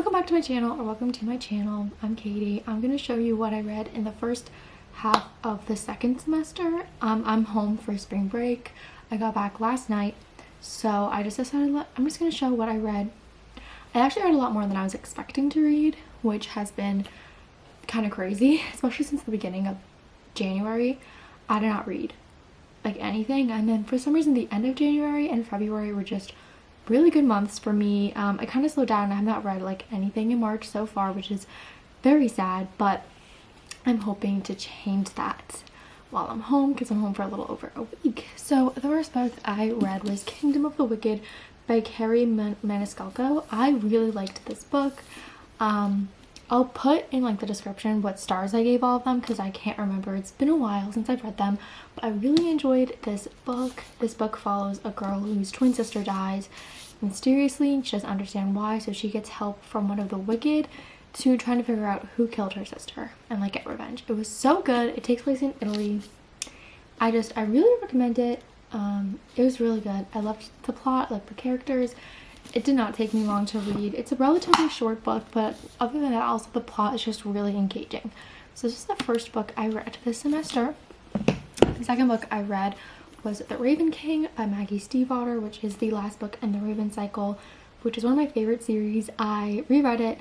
Welcome back to my channel, or welcome to my channel. I'm Katie. I'm going to show you what I read in the first half of the second semester. I'm home for spring break. I got back last night, so I just decided I'm just going to show what I read. I actually read a lot more than I was expecting to read, which has been kind of crazy, especially since the beginning of January. I did not read like anything, and then for some reason the end of January and February were just really good months for me. I kind of slowed down. I have not read like anything in March so far, which is very sad, but I'm hoping to change that while I'm home, because I'm home for a little over a week. So the first book I read was Kingdom of the Wicked by Carrie Maniscalco. I really liked this book. I'll put in like the description what stars I gave all of them, because I can't remember. It's been a while since I've read them, but I really enjoyed this book. This book follows a girl whose twin sister dies mysteriously. She doesn't understand why, so she gets help from one of the wicked to trying to figure out who killed her sister and like get revenge. It was so good. It takes place in Italy. I really recommend it. It was really good. I loved the plot, like the characters. It did not take me long to read. It's a relatively short book, but other than that, also the plot is just really engaging. So this is the first book I read this semester. The second book I read was The Raven King by Maggie Stiefvater, which is the last book in the Raven cycle, which is one of my favorite series. I reread it.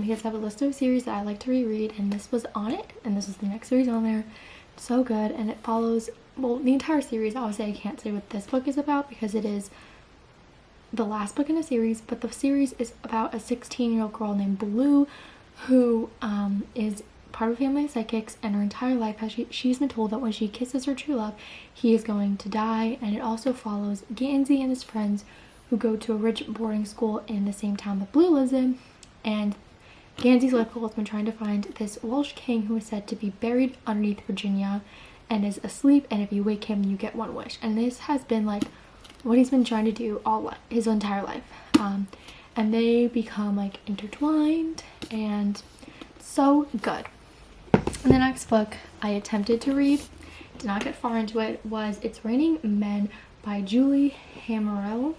He does have a list of series that I like to reread, and this was on it, and this is the next series on there. So good, and it follows, well, the entire series. Obviously I can't say what this book is about because it is the last book in a series, but the series is about a 16-year-old girl named Blue who is part of a family of psychics, and her entire life she's been told that when she kisses her true love, he is going to die. And it also follows Gansey and his friends who go to a rich boarding school in the same town that Blue lives in, and Gansey's life goal has been trying to find this Welsh king who is said to be buried underneath Virginia and is asleep, and if you wake him you get one wish. And this has been like what he's been trying to do his entire life, and they become like intertwined, and so good. And the next book I attempted to read, did not get far into it, was It's Raining Men by Julie Hammerell.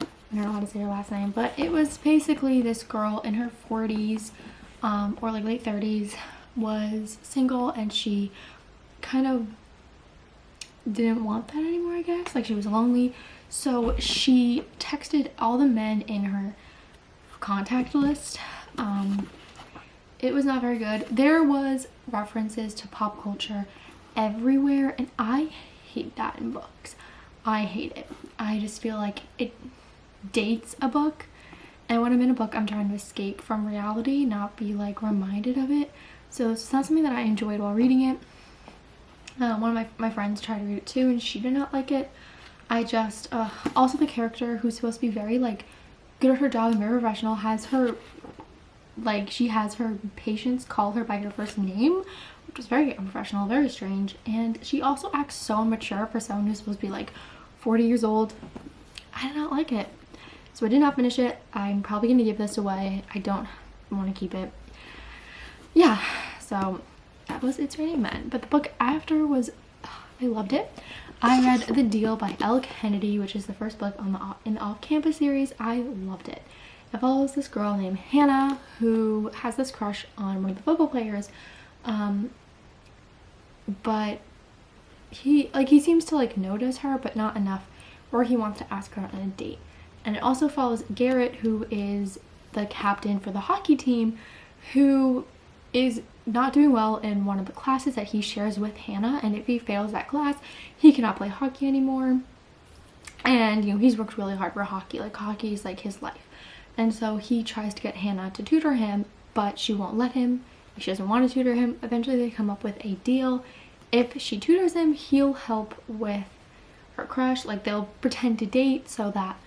I don't know how to say her last name, but it was basically this girl in her 40s or like late 30s, was single, and she kind of didn't want that anymore, I guess. Like, she was lonely, so she texted all the men in her contact list. It was not very good. There was references to pop culture everywhere, and I hate that in books. I hate it. I just feel like it dates a book, and when I'm in a book I'm trying to escape from reality, not be like reminded of it. So it's not something that I enjoyed while reading it. One of my friends tried to read it too, and she did not like it. I just also the character, who's supposed to be very like good at her job and very professional, has her she has her patients call her by her first name, which was very unprofessional, very strange. And she also acts so immature for someone who's supposed to be like 40 years old. I did not like it, so I did not finish it. I'm probably gonna give this away. I don't want to keep it. Yeah, so that was It's Raining Men. But the book after was, I loved it. I read The Deal by Elle Kennedy, which is the first book in the Off-Campus series. I loved it. It follows this girl named Hannah who has this crush on one of the football players, but he seems to like notice her, but not enough, or he wants to ask her on a date. And it also follows Garrett, who is the captain for the hockey team, who is not doing well in one of the classes that he shares with Hannah, and if he fails that class he cannot play hockey anymore. And you know, he's worked really hard for hockey. Like, hockey is like his life, and so he tries to get Hannah to tutor him, but she won't let him. She doesn't want to tutor him. Eventually they come up with a deal. If she tutors him, he'll help with her crush. Like, they'll pretend to date so that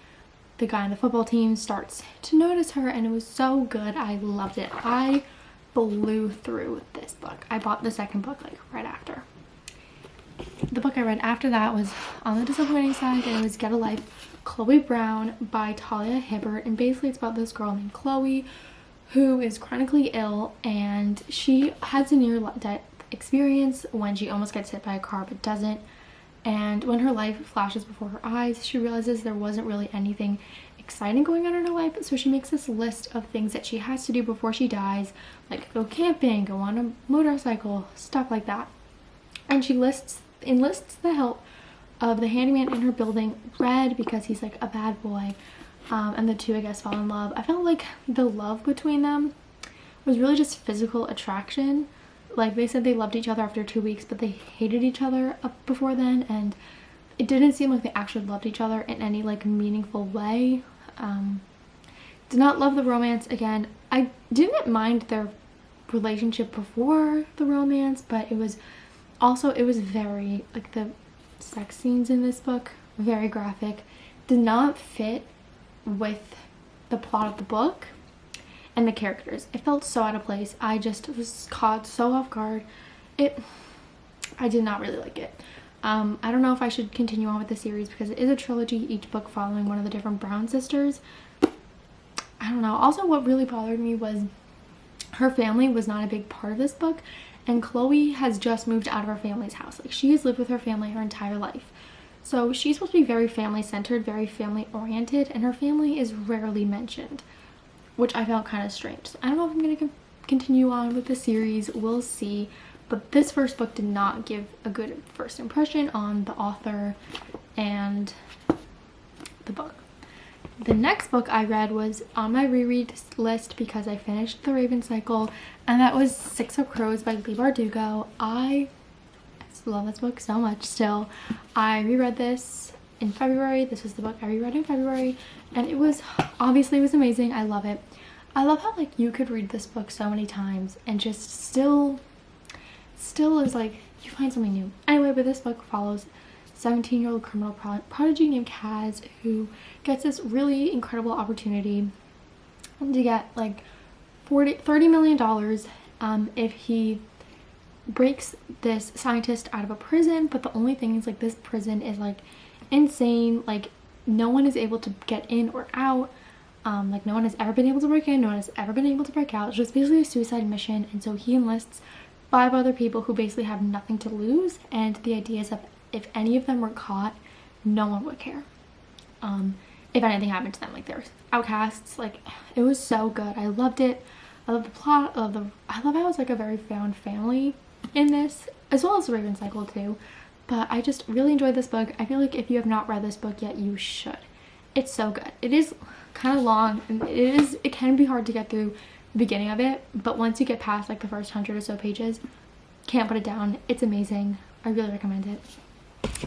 the guy on the football team starts to notice her, and it was so good. I loved it. I blew through this book. I bought the second book like right after. The book I read after that was on the disappointing side, and it was Get a Life, Chloe Brown by Talia Hibbert. And basically it's about this girl named Chloe who is chronically ill, and she has a near-death experience when she almost gets hit by a car but doesn't. And when her life flashes before her eyes, she realizes there wasn't really anything exciting going on in her life. So she makes this list of things that she has to do before she dies, like go camping, go on a motorcycle, stuff like that. And she enlists the help of the handyman in her building, Red, because he's like a bad boy. And the two, I guess, fall in love. I felt like the love between them was really just physical attraction. Like, they said they loved each other after 2 weeks, but they hated each other up before then, and it didn't seem like they actually loved each other in any like meaningful way. Did not love the romance. Again, I didn't mind their relationship before the romance, but it was very, like, the sex scenes in this book, very graphic, did not fit with the plot of the book and the characters. It felt so out of place. I just was caught so off guard. I did not really like it. I don't know if I should continue on with the series because it is a trilogy, each book following one of the different Brown sisters. I don't know. Also, what really bothered me was her family was not a big part of this book, and Chloe has just moved out of her family's house. Like, she has lived with her family her entire life. So she's supposed to be very family-centered, very family-oriented, and her family is rarely mentioned, which I found kind of strange. So I don't know if I'm going to continue on with the series. We'll see. But this first book did not give a good first impression on the author and the book. The next book I read was on my reread list because I finished The Raven Cycle, and that was Six of Crows by Leigh Bardugo. I love this book so much still. I reread this in February. This was the book I reread in February, and it was amazing. I love it. I love how, like, you could read this book so many times and just still is like you find something new. Anyway, but this book follows 17-year-old criminal prodigy named Kaz, who gets this really incredible opportunity to get like $30 million if he breaks this scientist out of a prison. But the only thing is, like, this prison is like insane. Like, no one is able to get in or out. Like, no one has ever been able to break in, no one has ever been able to break out. It's just basically a suicide mission, and so he enlists 5 other people who basically have nothing to lose, and the idea is that if any of them were caught, no one would care. If anything happened to them, like, they're outcasts. Like, it was so good. I loved it. I love the plot. I love how it's like a very found family in this, as well as The Raven Cycle too. But I just really enjoyed this book. I feel like if you have not read this book yet, you should. It's so good. It is kind of long, and it can be hard to get through the beginning of it, but once you get past like the first 100 or so pages, can't put it down. It's amazing. I really recommend it.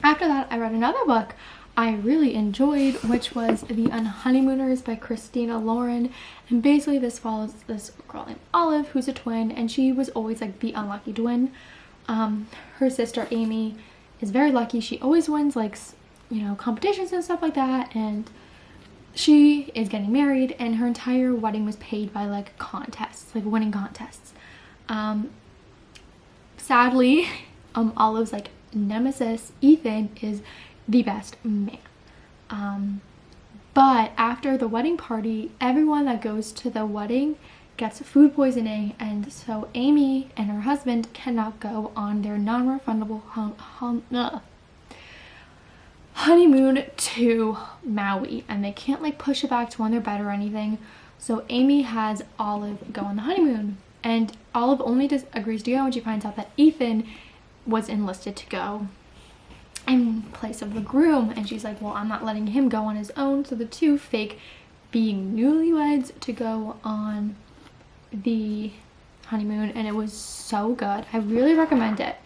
After that, I read another book I really enjoyed, which was The Honeymooners by Christina Lauren. And basically this follows this girl named Olive, who's a twin, and she was always like the unlucky twin. Her sister Amy is very lucky. She always wins, like, you know, competitions and stuff like that, and she is getting married, and her entire wedding was paid by like contests, like winning contests. Sadly, Olive's like nemesis, Ethan, is the best man. But after the wedding party, everyone that goes to the wedding gets food poisoning, and so Amy and her husband cannot go on their non-refundable honeymoon to Maui, and they can't like push it back to when they're better or anything. So Amy has Olive go on the honeymoon, and Olive only just agrees to go when she finds out that Ethan was enlisted to go in place of the groom, and she's like, well, I'm not letting him go on his own. So the two fake being newlyweds to go on the honeymoon, and it was so good. I really recommend it.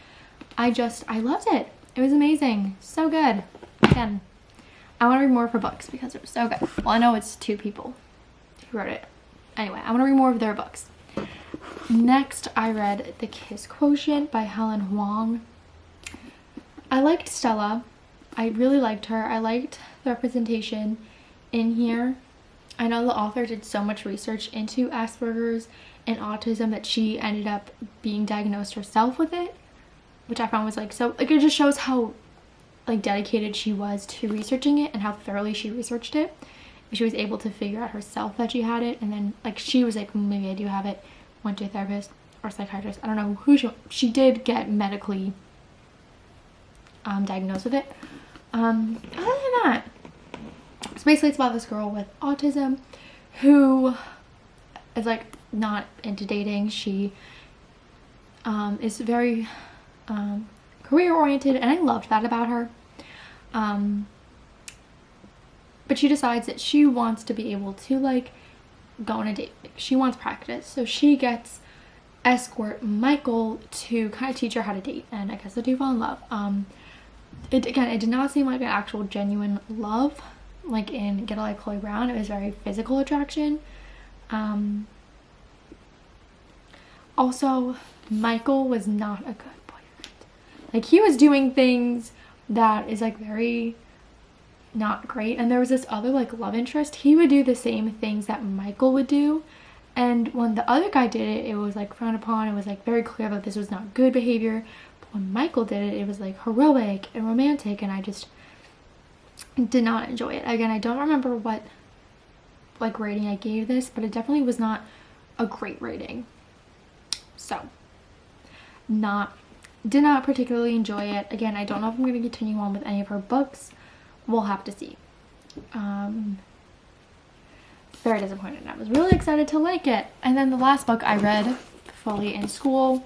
I loved it. It was amazing. So good. Again, I want to read more of her books because it was so good. Well, I know it's 2 people who wrote it. Anyway, I want to read more of their books. Next, I read The Kiss Quotient by Helen Huang. I liked Stella. I really liked her. I liked the representation in here. I know the author did so much research into Asperger's and autism that she ended up being diagnosed herself with it, which I found was like, so like, it just shows how like dedicated she was to researching it and how thoroughly she researched it. She was able to figure out herself that she had it, and then like she was like, maybe I do have it, went to a therapist or psychiatrist, I don't know who she did get medically diagnosed with it. Other than that, this basically it's about this girl with autism who is like not into dating. She is very career oriented, and I loved that about her. But she decides that she wants to be able to like go on a date. She wants practice, so she gets escort Michael to kind of teach her how to date, and I guess the two fall in love. It did not seem like an actual genuine love like in Get a Like Chloe Brown. It was very physical attraction. Also, Michael was not a good boyfriend. Like, he was doing things that is like very not great, and there was this other like love interest. He would do the same things that Michael would do, and when the other guy did it, it was like frowned upon. It was like very clear that this was not good behavior. But when Michael did it, it was like heroic and romantic, and I just did not enjoy it. Again, I don't remember what like rating I gave this, but it definitely was not a great rating. So did not particularly enjoy it. Again, I don't know if I'm going to continue on with any of her books. We'll have to see. Very disappointed. I was really excited to like it. And then the last book I read fully in school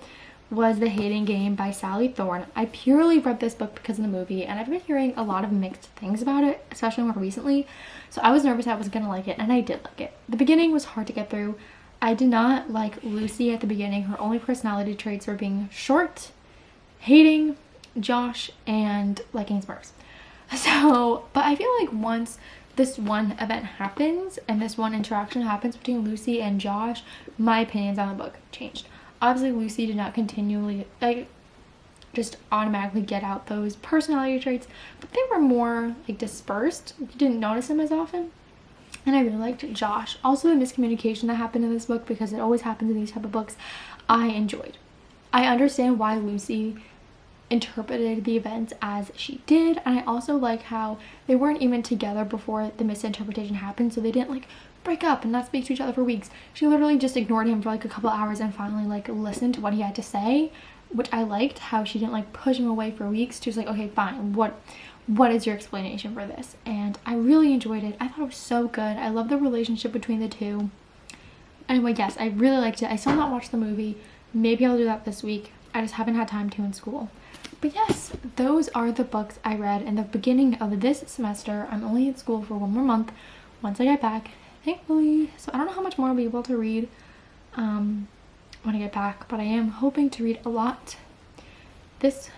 was The Hating Game by Sally Thorne. I purely read this book because of the movie, and I've been hearing a lot of mixed things about it, especially more recently. So I was nervous I wasn't going to like it, and I did like it. The beginning was hard to get through. I did not like Lucy at the beginning. Her only personality traits were being short, hating Josh, and liking Smurfs. So, but I feel like once this one event happens and this one interaction happens between Lucy and Josh, my opinions on the book changed. Obviously, Lucy did not continually, like, just automatically get out those personality traits, but they were more, like, dispersed. You didn't notice them as often. And I really liked Josh. Also, the miscommunication that happened in this book, because it always happens in these type of books, I enjoyed. I understand why Lucy interpreted the events as she did, and I also like how they weren't even together before the misinterpretation happened, so they didn't like break up and not speak to each other for weeks. She literally just ignored him for like a couple hours and finally like listened to what he had to say, which I liked. How she didn't like push him away for weeks. She was like, okay, fine, what is your explanation for this? And I really enjoyed it. I thought it was so good. I love the relationship between the two. Anyway, yes, I really liked it. I still not watched the movie. Maybe I'll do that this week. I just haven't had time to in school. But yes, those are the books I read in the beginning of this semester. I'm only in school for one more month once I get back, thankfully. So I don't know how much more I'll be able to read when I get back, but I am hoping to read a lot this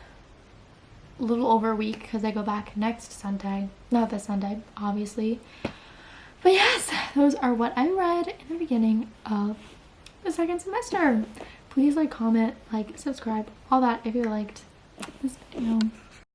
little over a week because I go back next Sunday. Not this Sunday, obviously. But yes, those are what I read in the beginning of the second semester. Please like, comment, like, subscribe, all that if you liked this video.